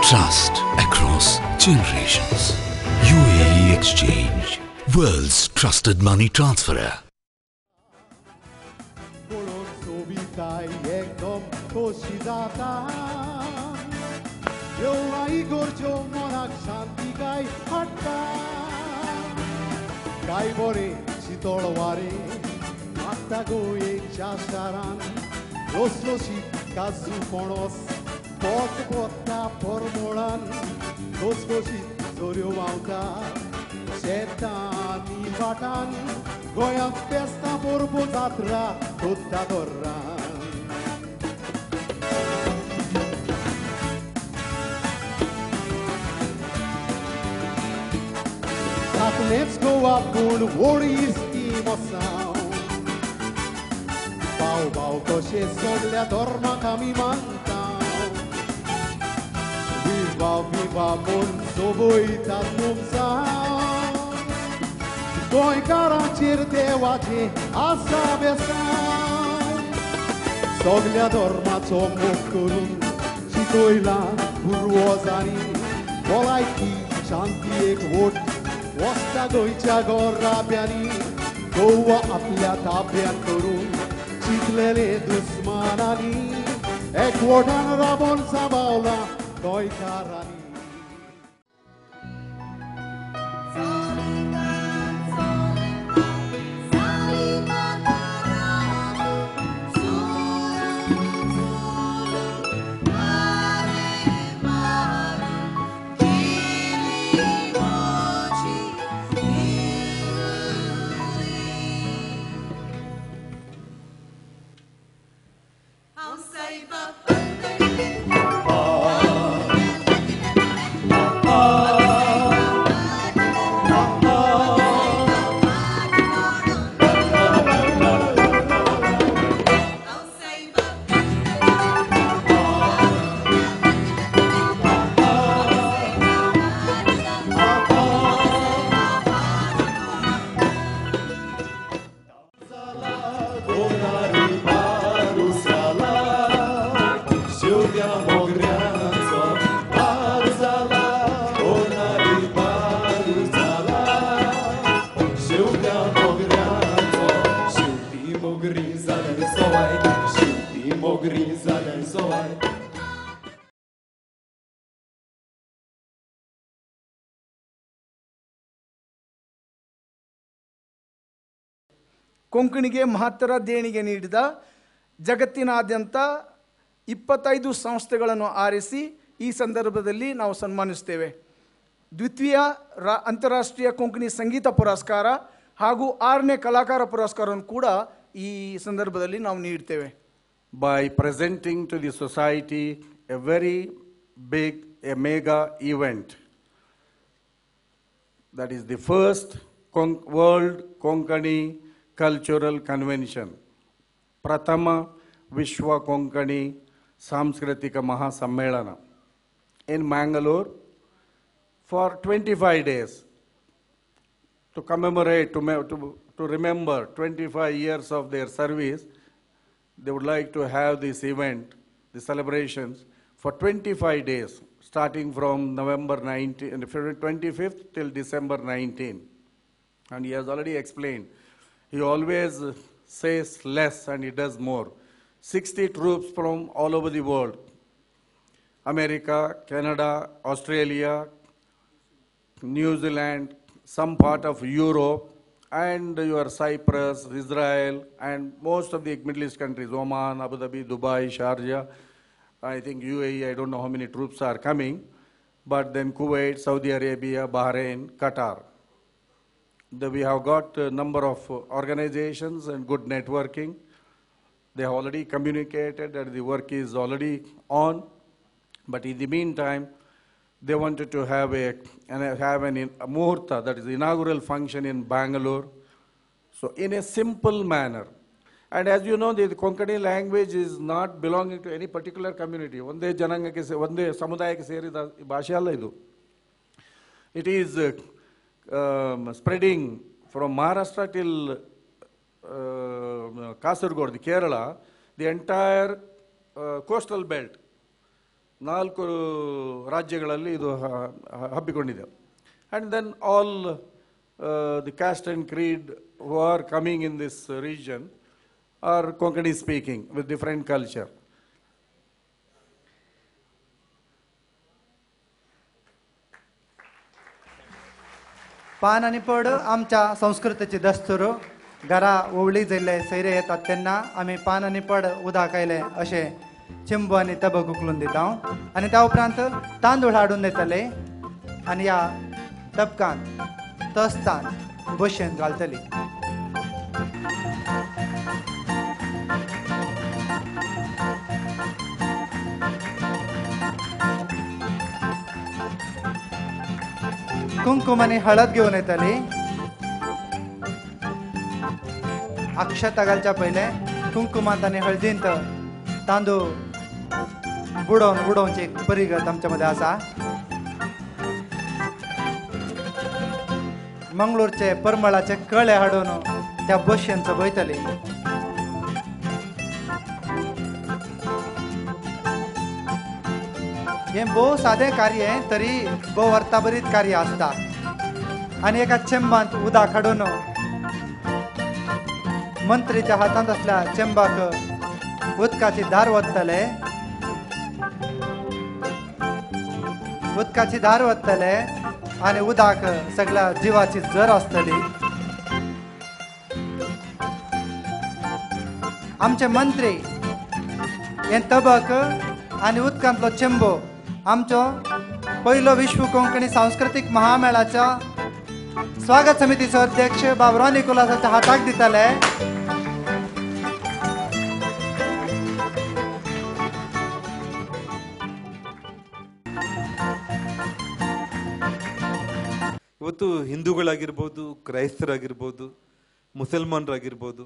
Trust across generations. UAE Exchange, world's trusted money transferer. Pot potta pormolan, goskoshi zorio mauta, setani batan, goya festa porbo zatra, tutta dorran. Let's go up on worries emoção. Bau bau koshe soglia dorma camimanta. Viva mon soboita numsan. Doi caracir te waje asabesan. Soglia dorma tomokurun. Chitoila burwazani. Volaiki shanti ek vot. Wasta goicha gorra piani. Goa aplia tapian kurun. Chitlele dusmanani. Ek votan rabon sabaula. Doi karani. ಕೊಂಕಣಿಗೆ ಮಹತ್ತರ ದೇಣಿಗೆ ನೀಡಿದ ಜಗತ್ತಿನಾದ್ಯಂತ 25 ಸಂಸ್ಥೆಗಳನ್ನು ಆರಿಸಿ ಈ ಸಂದರ್ಭದಲ್ಲಿ ನಾವು ಸನ್ಮಾನಿಸುತ್ತೇವೆ. ದ್ವಿತೀಯ ಅಂತಾರಾಷ್ಟ್ರೀಯ ಕೊಂಕಣಿ ಸಂಗೀತ ಪುರಸ್ಕಾರ ಹಾಗೂ 6ನೇ ಕಲಾಕಾರ ಪುರಸ್ಕಾರವನ್ನು ಕೂಡ ಈ ಸಂದರ್ಭದಲ್ಲಿ ನಾವು ನೀಡ್ತೇವೆ. By presenting to the society a very big, a mega event. That is the first World Konkani Cultural Convention. Pratama Vishwa Konkani Samskritika Mahasammellana in Mangalore for 25 days to commemorate, to remember 25 years of their service. They would like to have this event, the celebrations, for 25 days, starting from November 25th till December 19. And he has already explained. He always says less and he does more. 60 troops from all over the world. America, Canada, Australia, New Zealand, some part of Europe, and your Cyprus, Israel, and most of the Middle East countries, Oman, Abu Dhabi, Dubai, Sharjah. I think UAE, I don't know how many troops are coming, but then Kuwait, Saudi Arabia, Bahrain, Qatar. We have got a number of organizations and good networking. They have already communicated that the work is already on, but in the meantime, they wanted to have a muhurta, that is the inaugural function in Bangalore. So in a simple manner. And as you know, the Konkani language is not belonging to any particular community. One day samudayake serida bhashe alla idu. It is spreading from Maharashtra till Kasaragod, Kerala, the entire coastal belt. 4 ರಾಜ್ಯಗಳಲ್ಲಿ ಇದು ಹಬ್ಬಿಕೊಂಡಿದೆ. And then all the caste and creed who are coming in this region are Konkani speaking with different culture. पान आणि per आमच्या संस्कृतीची दस्तूर घरा ओवळी जाल्ले सैरे येतात तेन्ना आमी पान आणि पड उदक आयले अशे चिंबू आणि तबक उखलून दिता आणि त्या उपरांत तांदूळ हाडून दितले आणि या तबकांत तस्तान बशेन घालतली. कुंकुम आणि हळद घेऊन येतली. अक्षता घालच्या पहिले कुंकुमांत आणि हळदींत तांदूळ बुडोवन उडोवची एक परिगत आमच्या मध्ये आसा. मंगळूरचे परमळाचे कळे हाडून त्या बशेन चबयतली. हे भोव साधे कार्य तरी भोव अर्थभरीत कार्य असता. आणि एका चेंबांत उदक हाडून मंत्रीच्या हातांत असल्या चेंबाक उदकाची धार वतले. उदकाची धार वतले आणि उदक सगळ्या जीवाची जर असतली. आमचे मंत्री हे तबक आणि उदकांतलो चेंबो आमचो पहिलो विश्व कोंकणी सांस्कृतिक महामेळाच्या स्वागत समितीचो अध्यक्ष बाबुराव निकोलासाच्या हाताक दितले. ಇವತ್ತು ಹಿಂದೂಗಳಾಗಿರ್ಬೋದು, ಕ್ರೈಸ್ತರಾಗಿರ್ಬೋದು, ಮುಸಲ್ಮಾನರಾಗಿರ್ಬೋದು,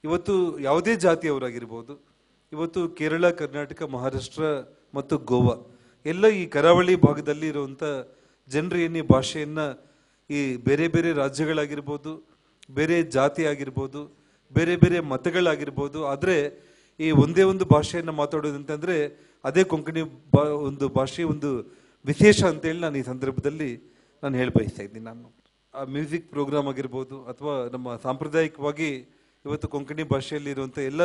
ಇವತ್ತು ಯಾವುದೇ ಜಾತಿಯವರಾಗಿರ್ಬೋದು, ಇವತ್ತು ಕೇರಳ, ಕರ್ನಾಟಕ, ಮಹಾರಾಷ್ಟ್ರ ಮತ್ತು ಗೋವಾ ಎಲ್ಲ ಈ ಕರಾವಳಿ ಭಾಗದಲ್ಲಿ ಇರುವಂಥ ಜನರು ಏನು ಈ ಭಾಷೆಯನ್ನು ಈ ಬೇರೆ ಬೇರೆ ರಾಜ್ಯಗಳಾಗಿರ್ಬೋದು, ಬೇರೆ ಜಾತಿ ಆಗಿರ್ಬೋದು, ಬೇರೆ ಬೇರೆ ಮತಗಳಾಗಿರ್ಬೋದು, ಆದರೆ ಈ ಒಂದೇ ಒಂದು ಭಾಷೆಯನ್ನು ಮಾತಾಡೋದು ಅಂತಂದರೆ ಅದೇ ಕೊಂಕಣಿ ಒಂದು ಭಾಷೆ ಒಂದು ವಿಶೇಷ ಅಂತೇಳಿ ನಾನು ಈ ಸಂದರ್ಭದಲ್ಲಿ ನಾನು ಹೇಳಿ ಬಯಸ್ತಾ ಇದ್ದೀನಿ. ನಾನು ಆ ಮ್ಯೂಸಿಕ್ ಪ್ರೋಗ್ರಾಮ್ ಆಗಿರ್ಬೋದು ಅಥವಾ ನಮ್ಮ ಸಾಂಪ್ರದಾಯಿಕವಾಗಿ ಇವತ್ತು ಕೊಂಕಣಿ ಭಾಷೆಯಲ್ಲಿ ಇರುವಂಥ ಎಲ್ಲ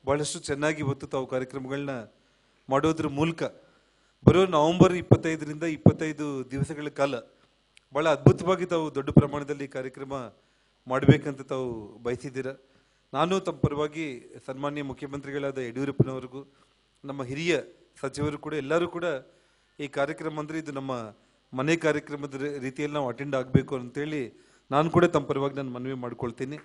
ಭಾಳಷ್ಟು ಚೆನ್ನಾಗಿ ಇವತ್ತು ತಾವು ಕಾರ್ಯಕ್ರಮಗಳನ್ನ ಮಾಡೋದ್ರ ಮೂಲಕ ಬರೋ ನವೆಂಬರ್ 25ರಿಂದ 25 ದಿವಸಗಳ ಕಾಲ ಭಾಳ ಅದ್ಭುತವಾಗಿ ತಾವು ದೊಡ್ಡ ಪ್ರಮಾಣದಲ್ಲಿ ಕಾರ್ಯಕ್ರಮ ಮಾಡಬೇಕಂತ ತಾವು ಬಯಸಿದ್ದೀರ. ನಾನು ತಮ್ಮ ಪರವಾಗಿ ಸನ್ಮಾನ್ಯ ಮುಖ್ಯಮಂತ್ರಿಗಳಾದ ಯಡಿಯೂರಪ್ಪನವ್ರಿಗೂ ನಮ್ಮ ಹಿರಿಯ ಸಚಿವರು ಕೂಡ ಎಲ್ಲರೂ ಕೂಡ ಈ ಕಾರ್ಯಕ್ರಮ ಅಂದರೆ ಇದು ನಮ್ಮ ಮನೆ ಕಾರ್ಯಕ್ರಮದ ರೀತಿಯಲ್ಲಿ ನಾವು ಅಟೆಂಡ್ ಆಗಬೇಕು ಅಂತೇಳಿ ನಾನು ಕೂಡ ತಮ್ಮ ಪರವಾಗಿ ನಾನು ಮನವಿ ಮಾಡ್ಕೊಳ್ತೀನಿ.